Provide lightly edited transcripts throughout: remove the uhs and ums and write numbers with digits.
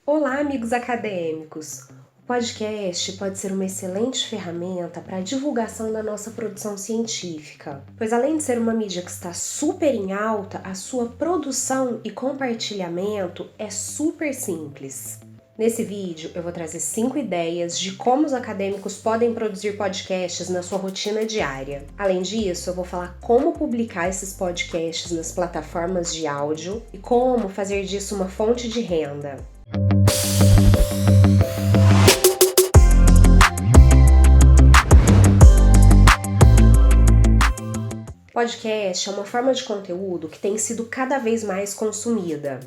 Olá, amigos acadêmicos! O podcast pode ser uma excelente ferramenta para a divulgação da nossa produção científica, pois além de ser uma mídia que está super em alta, a sua produção e compartilhamento é super simples. Nesse vídeo eu vou trazer 5 ideias de como os acadêmicos podem produzir podcasts na sua rotina diária. Além disso, eu vou falar como publicar esses podcasts nas plataformas de áudio e como fazer disso uma fonte de renda. Podcast é uma forma de conteúdo que tem sido cada vez mais consumida.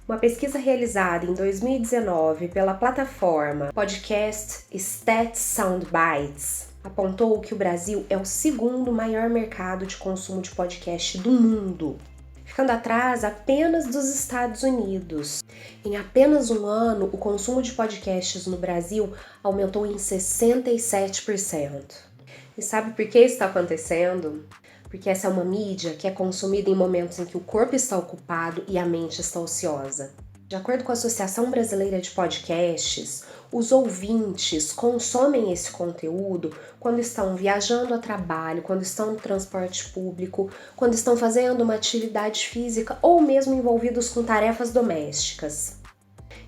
Uma pesquisa realizada em 2019 pela plataforma Podcast Stats Soundbites apontou que o Brasil é o segundo maior mercado de consumo de podcast do mundo, ficando atrás apenas dos Estados Unidos. Em apenas um ano, o consumo de podcasts no Brasil aumentou em 67%. E sabe por que isso está acontecendo? Porque essa é uma mídia que é consumida em momentos em que o corpo está ocupado e a mente está ociosa. De acordo com a Associação Brasileira de Podcasts, os ouvintes consomem esse conteúdo quando estão viajando a trabalho, quando estão no transporte público, quando estão fazendo uma atividade física ou mesmo envolvidos com tarefas domésticas.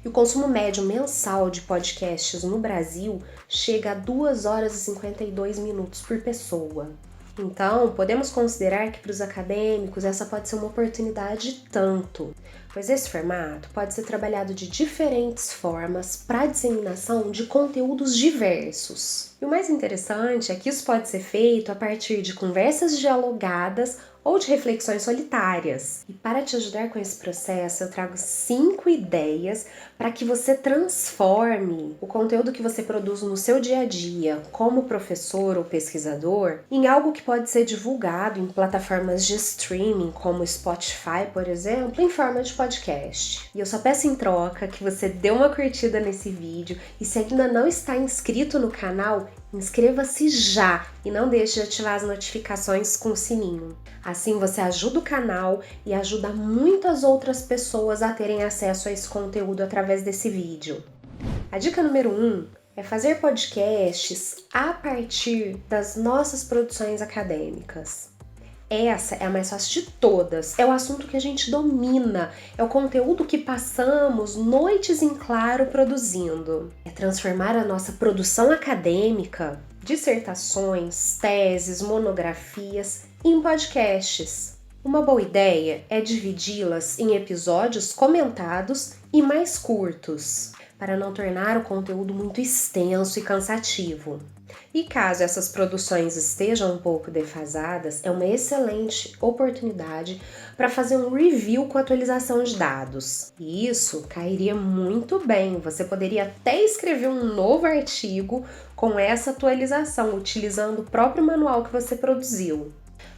E o consumo médio mensal de podcasts no Brasil chega a 2 horas e 52 minutos por pessoa. Então, podemos considerar que para os acadêmicos essa pode ser uma oportunidade tanto, pois esse formato pode ser trabalhado de diferentes formas para a disseminação de conteúdos diversos. E o mais interessante é que isso pode ser feito a partir de conversas dialogadas ou de reflexões solitárias. E para te ajudar com esse processo, eu trago 5 ideias para que você transforme o conteúdo que você produz no seu dia a dia, como professor ou pesquisador, em algo que pode ser divulgado em plataformas de streaming, como Spotify, por exemplo, em forma de podcast. E eu só peço em troca que você dê uma curtida nesse vídeo e se ainda não está inscrito no canal, inscreva-se já e não deixe de ativar as notificações com o sininho. Assim você ajuda o canal e ajuda muitas outras pessoas a terem acesso a esse conteúdo através desse vídeo. A dica número 1 é fazer podcasts a partir das nossas produções acadêmicas. Essa é a mais fácil de todas, é o assunto que a gente domina, é o conteúdo que passamos noites em claro produzindo. É transformar a nossa produção acadêmica, dissertações, teses, monografias, em podcasts. Uma boa ideia é dividi-las em episódios comentados e mais curtos, para não tornar o conteúdo muito extenso e cansativo. E caso essas produções estejam um pouco defasadas, é uma excelente oportunidade para fazer um review com atualização de dados. E isso cairia muito bem, você poderia até escrever um novo artigo com essa atualização, utilizando o próprio manual que você produziu.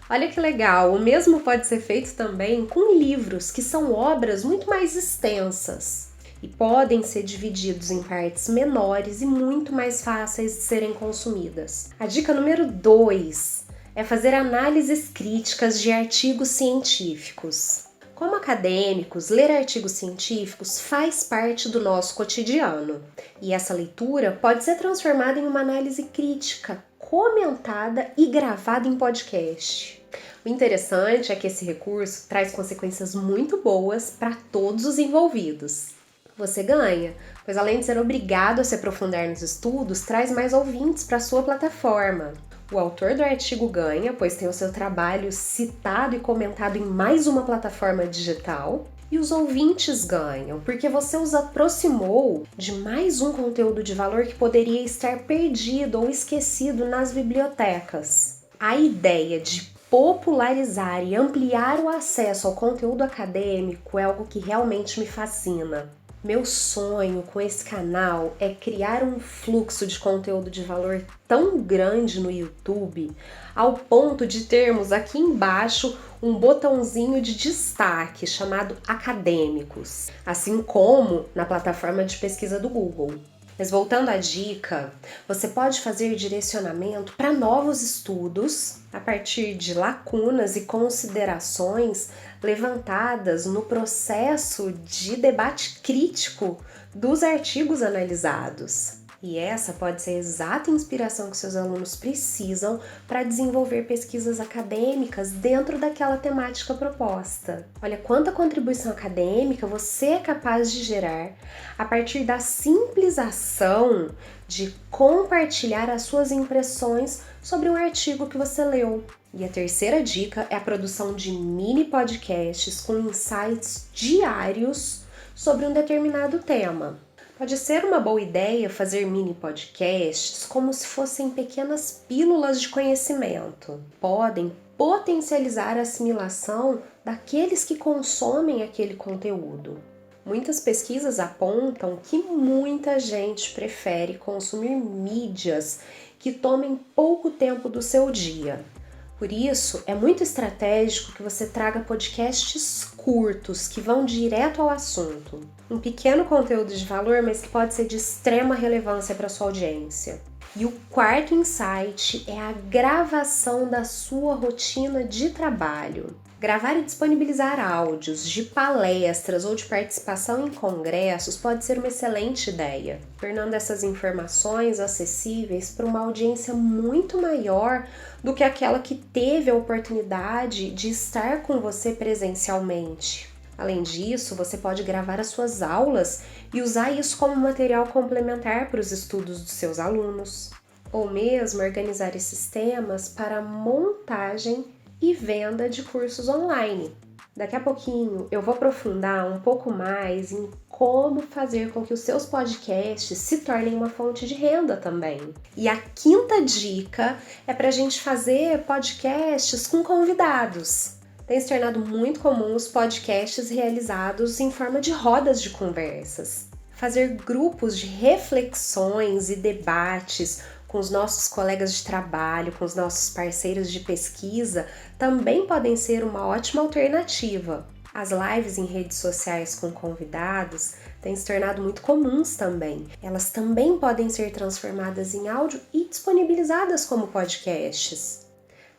Olha que legal, o mesmo pode ser feito também com livros, que são obras muito mais extensas e podem ser divididos em partes menores e muito mais fáceis de serem consumidas. A dica número 2 é fazer análises críticas de artigos científicos. Como acadêmicos, ler artigos científicos faz parte do nosso cotidiano e essa leitura pode ser transformada em uma análise crítica, comentada e gravada em podcast. O interessante é que esse recurso traz consequências muito boas para todos os envolvidos. Você ganha, pois além de ser obrigado a se aprofundar nos estudos, traz mais ouvintes para a sua plataforma. O autor do artigo ganha, pois tem o seu trabalho citado e comentado em mais uma plataforma digital. E os ouvintes ganham, porque você os aproximou de mais um conteúdo de valor que poderia estar perdido ou esquecido nas bibliotecas. A ideia de popularizar e ampliar o acesso ao conteúdo acadêmico é algo que realmente me fascina. Meu sonho com esse canal é criar um fluxo de conteúdo de valor tão grande no YouTube, ao ponto de termos aqui embaixo um botãozinho de destaque chamado Acadêmicos, assim como na plataforma de pesquisa do Google. Mas voltando à dica, você pode fazer direcionamento para novos estudos a partir de lacunas e considerações levantadas no processo de debate crítico dos artigos analisados. E essa pode ser a exata inspiração que seus alunos precisam para desenvolver pesquisas acadêmicas dentro daquela temática proposta. Olha quanta contribuição acadêmica você é capaz de gerar a partir da simples ação de compartilhar as suas impressões sobre um artigo que você leu. E a terceira dica é a produção de mini podcasts com insights diários sobre um determinado tema. Pode ser uma boa ideia fazer mini podcasts como se fossem pequenas pílulas de conhecimento. Podem potencializar a assimilação daqueles que consomem aquele conteúdo. Muitas pesquisas apontam que muita gente prefere consumir mídias que tomem pouco tempo do seu dia. Por isso, é muito estratégico que você traga podcasts curtos, que vão direto ao assunto. Um pequeno conteúdo de valor, mas que pode ser de extrema relevância para sua audiência. E o quarto insight é a gravação da sua rotina de trabalho. Gravar e disponibilizar áudios de palestras ou de participação em congressos pode ser uma excelente ideia, tornando essas informações acessíveis para uma audiência muito maior do que aquela que teve a oportunidade de estar com você presencialmente. Além disso, você pode gravar as suas aulas e usar isso como material complementar para os estudos dos seus alunos, ou mesmo organizar esses temas para montagem e venda de cursos online. Daqui a pouquinho eu vou aprofundar um pouco mais em como fazer com que os seus podcasts se tornem uma fonte de renda também. E a quinta dica é para a gente fazer podcasts com convidados. Tem se tornado muito comum os podcasts realizados em forma de rodas de conversas. Fazer grupos de reflexões e debates com os nossos colegas de trabalho, com os nossos parceiros de pesquisa, também podem ser uma ótima alternativa. As lives em redes sociais com convidados têm se tornado muito comuns também. Elas também podem ser transformadas em áudio e disponibilizadas como podcasts.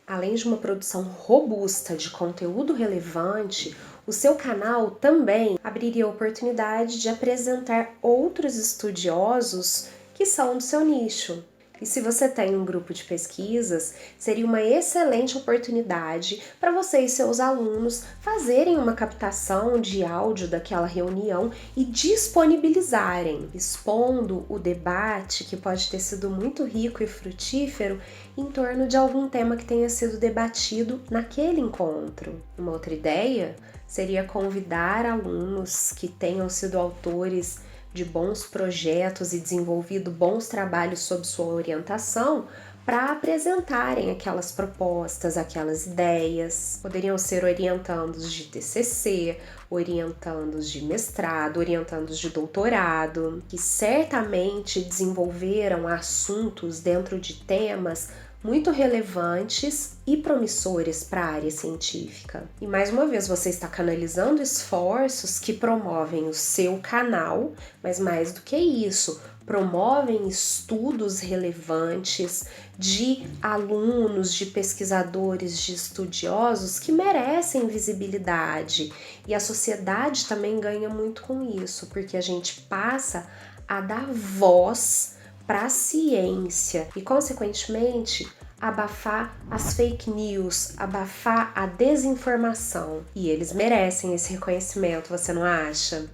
Além de uma produção robusta de conteúdo relevante, o seu canal também abriria a oportunidade de apresentar outros estudiosos que são do seu nicho. E se você tem um grupo de pesquisas, seria uma excelente oportunidade para você e seus alunos fazerem uma captação de áudio daquela reunião e disponibilizarem, expondo o debate que pode ter sido muito rico e frutífero em torno de algum tema que tenha sido debatido naquele encontro. Uma outra ideia seria convidar alunos que tenham sido autores de bons projetos e desenvolvido bons trabalhos sob sua orientação para apresentarem aquelas propostas, aquelas ideias. Poderiam ser orientandos de TCC, orientandos de mestrado, orientandos de doutorado, que certamente desenvolveram assuntos dentro de temas muito relevantes e promissores para a área científica. E mais uma vez, você está canalizando esforços que promovem o seu canal, mas mais do que isso, promovem estudos relevantes de alunos, de pesquisadores, de estudiosos que merecem visibilidade. E a sociedade também ganha muito com isso, porque a gente passa a dar voz para a ciência e, consequentemente, abafar as fake news, abafar a desinformação. E eles merecem esse reconhecimento, você não acha?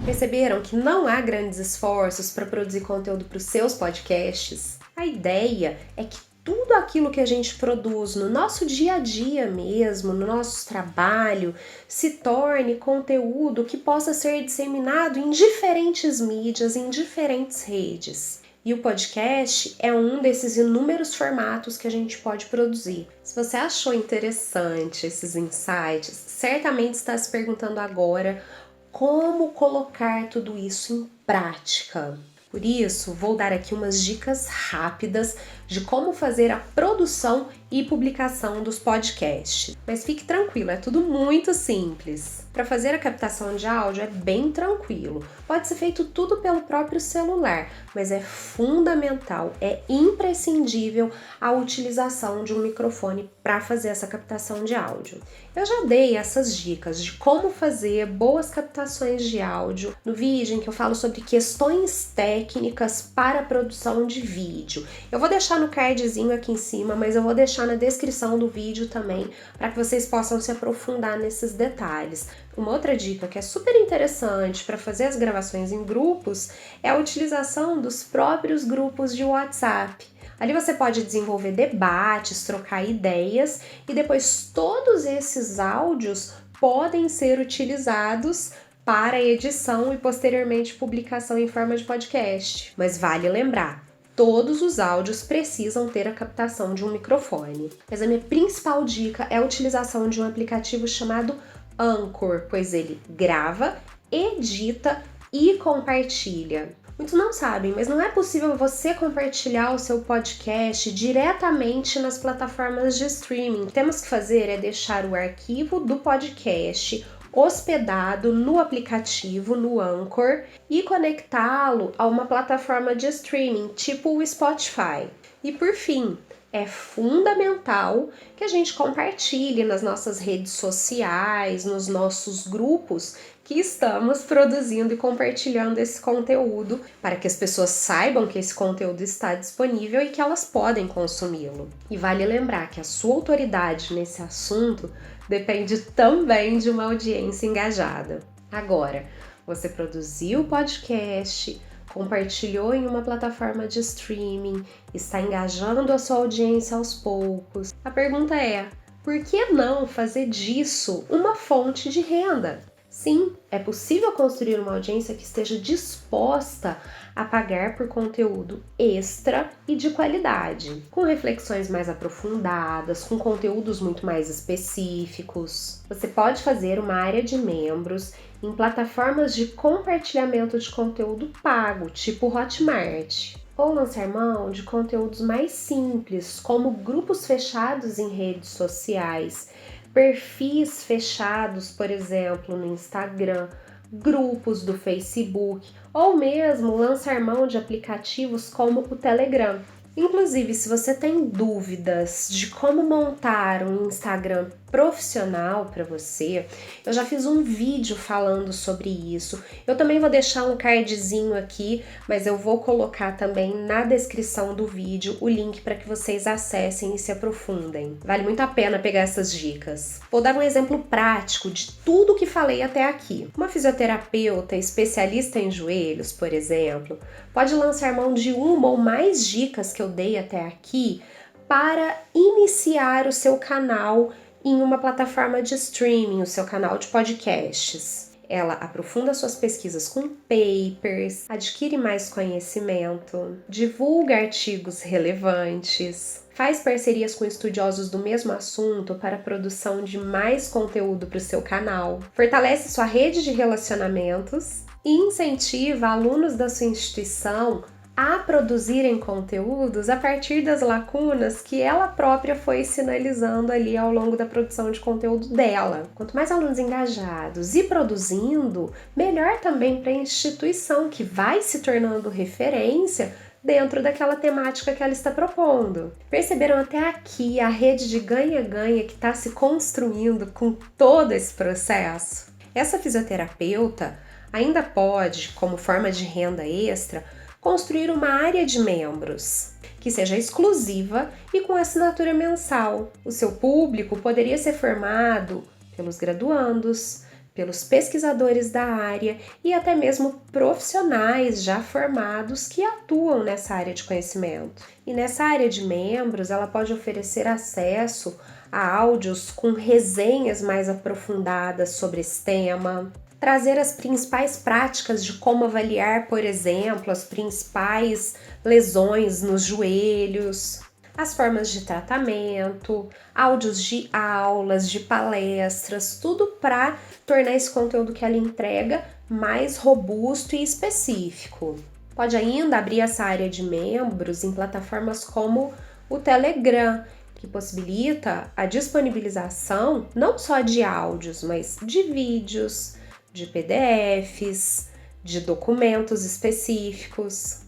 Perceberam que não há grandes esforços para produzir conteúdo para os seus podcasts? A ideia é que tudo aquilo que a gente produz no nosso dia a dia mesmo, no nosso trabalho, se torne conteúdo que possa ser disseminado em diferentes mídias, em diferentes redes. E o podcast é um desses inúmeros formatos que a gente pode produzir. Se você achou interessante esses insights, certamente está se perguntando agora como colocar tudo isso em prática. Por isso, vou dar aqui umas dicas rápidas de como fazer a produção e publicação dos podcasts. Mas fique tranquilo, é tudo muito simples. Para fazer a captação de áudio é bem tranquilo. Pode ser feito tudo pelo próprio celular, mas é fundamental, é imprescindível a utilização de um microfone para fazer essa captação de áudio. Eu já dei essas dicas de como fazer boas captações de áudio no vídeo em que eu falo sobre questões técnicas para a produção de vídeo. Eu vou deixar no cardzinho aqui em cima, mas eu vou deixar na descrição do vídeo também para que vocês possam se aprofundar nesses detalhes. Uma outra dica que é super interessante para fazer as gravações em grupos é a utilização dos próprios grupos de WhatsApp. Ali você pode desenvolver debates, trocar ideias e depois todos esses áudios podem ser utilizados para edição e posteriormente publicação em forma de podcast. Mas vale lembrar, todos os áudios precisam ter a captação de um microfone. Mas a minha principal dica é a utilização de um aplicativo chamado Anchor, pois ele grava, edita e compartilha. Muitos não sabem, mas não é possível você compartilhar o seu podcast diretamente nas plataformas de streaming. O que temos que fazer é deixar o arquivo do podcast hospedado no aplicativo, no Anchor, e conectá-lo a uma plataforma de streaming, tipo o Spotify. E por fim, é fundamental que a gente compartilhe nas nossas redes sociais, nos nossos grupos, que estamos produzindo e compartilhando esse conteúdo para que as pessoas saibam que esse conteúdo está disponível e que elas podem consumi-lo. E vale lembrar que a sua autoridade nesse assunto depende também de uma audiência engajada. Agora, você produziu o podcast, compartilhou em uma plataforma de streaming, está engajando a sua audiência aos poucos. A pergunta é, por que não fazer disso uma fonte de renda? Sim, é possível construir uma audiência que esteja disposta a pagar por conteúdo extra e de qualidade, com reflexões mais aprofundadas, com conteúdos muito mais específicos. Você pode fazer uma área de membros em plataformas de compartilhamento de conteúdo pago, tipo Hotmart, ou lançar mão de conteúdos mais simples, como grupos fechados em redes sociais, perfis fechados, por exemplo, no Instagram, grupos do Facebook, ou mesmo lançar mão de aplicativos como o Telegram. Inclusive, se você tem dúvidas de como montar um Instagram profissional para você, eu já fiz um vídeo falando sobre isso. Eu também vou deixar um cardzinho aqui, mas eu vou colocar também na descrição do vídeo o link para que vocês acessem e se aprofundem. Vale muito a pena pegar essas dicas. Vou dar um exemplo prático de tudo que falei até aqui. Uma fisioterapeuta especialista em joelhos, por exemplo, pode lançar mão de uma ou mais dicas que eu dei até aqui para iniciar o seu canal em uma plataforma de streaming, o seu canal de podcasts. Ela aprofunda suas pesquisas com papers, adquire mais conhecimento, divulga artigos relevantes, faz parcerias com estudiosos do mesmo assunto para a produção de mais conteúdo para o seu canal, fortalece sua rede de relacionamentos e incentiva alunos da sua instituição a produzirem conteúdos a partir das lacunas que ela própria foi sinalizando ali ao longo da produção de conteúdo dela. Quanto mais alunos engajados e produzindo, melhor também para a instituição, que vai se tornando referência dentro daquela temática que ela está propondo. Perceberam até aqui a rede de ganha-ganha que está se construindo com todo esse processo? Essa fisioterapeuta ainda pode, como forma de renda extra, construir uma área de membros que seja exclusiva e com assinatura mensal. O seu público poderia ser formado pelos graduandos, pelos pesquisadores da área e até mesmo profissionais já formados que atuam nessa área de conhecimento. E nessa área de membros, ela pode oferecer acesso a áudios com resenhas mais aprofundadas sobre esse tema, trazer as principais práticas de como avaliar, por exemplo, as principais lesões nos joelhos, as formas de tratamento, áudios de aulas, de palestras, tudo para tornar esse conteúdo que ela entrega mais robusto e específico. Pode ainda abrir essa área de membros em plataformas como o Telegram, que possibilita a disponibilização não só de áudios, mas de vídeos, de PDFs, de documentos específicos,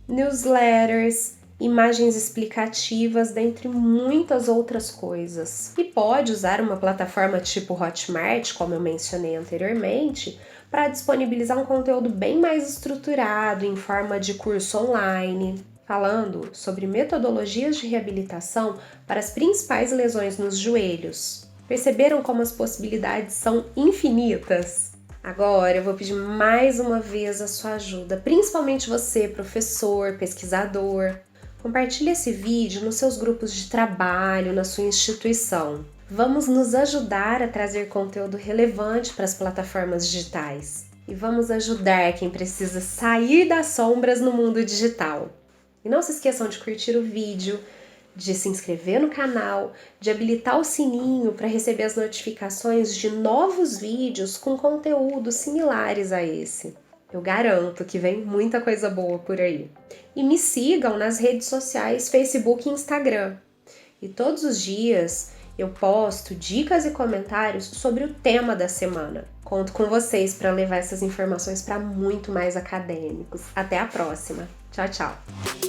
newsletters, imagens explicativas, dentre muitas outras coisas. E pode usar uma plataforma tipo Hotmart, como eu mencionei anteriormente, para disponibilizar um conteúdo bem mais estruturado em forma de curso online, falando sobre metodologias de reabilitação para as principais lesões nos joelhos. Perceberam como as possibilidades são infinitas? Agora eu vou pedir mais uma vez a sua ajuda, principalmente você, professor, pesquisador. Compartilhe esse vídeo nos seus grupos de trabalho, na sua instituição. Vamos nos ajudar a trazer conteúdo relevante para as plataformas digitais. E vamos ajudar quem precisa sair das sombras no mundo digital. E não se esqueçam de curtir o vídeo, de se inscrever no canal, de habilitar o sininho para receber as notificações de novos vídeos com conteúdos similares a esse. Eu garanto que vem muita coisa boa por aí. E me sigam nas redes sociais Facebook e Instagram. E todos os dias eu posto dicas e comentários sobre o tema da semana. Conto com vocês para levar essas informações para muito mais acadêmicos. Até a próxima. Tchau, tchau!